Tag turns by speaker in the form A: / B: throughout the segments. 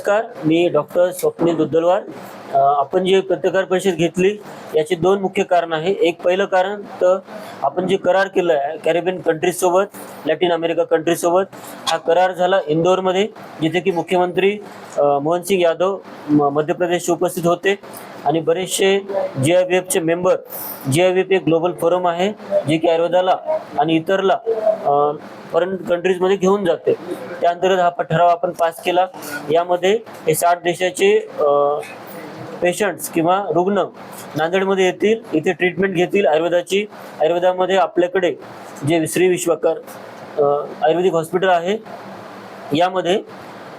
A: नमस्कार, मी डॉक्टर स्वप्नील दुद्धलवार. आपण जी पत्रकार परिषद घेतली याची दोन मुख्य कारण आहे. एक पहिलं कारण तर आपण जे करार केलं आहे कॅरिबियन कंट्रीज सोबत, लॅटिन अमेरिका कंट्रीज सोबत, हा करार झाला इंदोरमध्ये, जिथे की मुख्यमंत्री मोहनसिंग यादव मध्य प्रदेशचे उपस्थित होते आणि बरेचसे GIVFचे मेंबर. GIVF एक ग्लोबल फोरम आहे जे की आयुर्वेदाला आणि इतरला फॉरेन कंट्रीजमध्ये घेऊन जाते. त्या अंतर्गत हा ठराव आपण पास केला. यामध्ये हे 60 देशाचे पेशंट्स किंवा रुग्ण नांदेडमध्ये येतील, इथे ट्रीटमेंट घेतील आयुर्वेदाची. आयुर्वेदामध्ये आपल्याकडे जे श्री विश्वकर आयुर्वेदिक हॉस्पिटल आहे, यामध्ये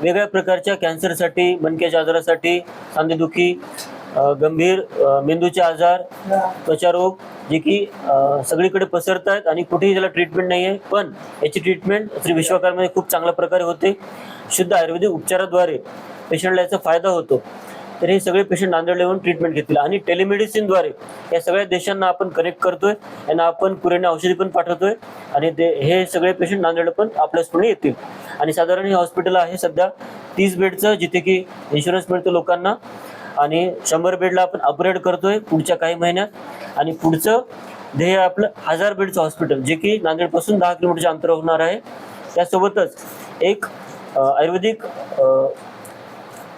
A: वेगळ्या प्रकारच्या कॅन्सरसाठी, मणक्याच्या आजारासाठी, सांधेदुखी, गंभीर मेंदूचे आजार, त्वचारोग जे की सगळीकडे पसरत आहेत आणि कुठेही त्याला ट्रीटमेंट नाही आहे, पण याची ट्रीटमेंट श्री विश्वकर्मामध्ये खूप चांगल्या प्रकारे होते. शुद्ध आयुर्वेदिक उपचाराद्वारे पेशंटला याचा फायदा होतो. तर हे सगळे पेशंट नांदेडला येऊन ट्रीटमेंट घेतील आणि टेलिमेडिसिनद्वारे या सगळ्या देशांना आपण कनेक्ट करतोय, यांना आपण कुरिअरने औषधी पण पाठवतोय आणि हे सगळे पेशंट नांदेडला पण आपल्याचपुढे येतील. आणि साधारण हे हॉस्पिटल आहे सध्या 30 बेडचं, जिथे की इन्शुरन्स मिळतो लोकांना, आणि 100 बेडला आपण अपग्रेड करतोय पुढच्या काही महिन्यात. आणि पुढचं ध्येय आपलं 1000 बेडचं हॉस्पिटल, जे की नांदेडपासून 10 किलोमीटरच्या अंतरावर होणार आहे. त्यासोबतच एक आयुर्वेदिक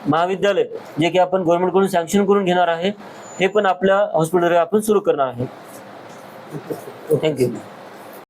A: महाविद्यालय जे की आपण गव्हर्नमेंटकडून सँक्शन करून घेणार आहे, हे पण आपल्या हॉस्पिटलवर आपण सुरू करणार आहे. थँक्यू.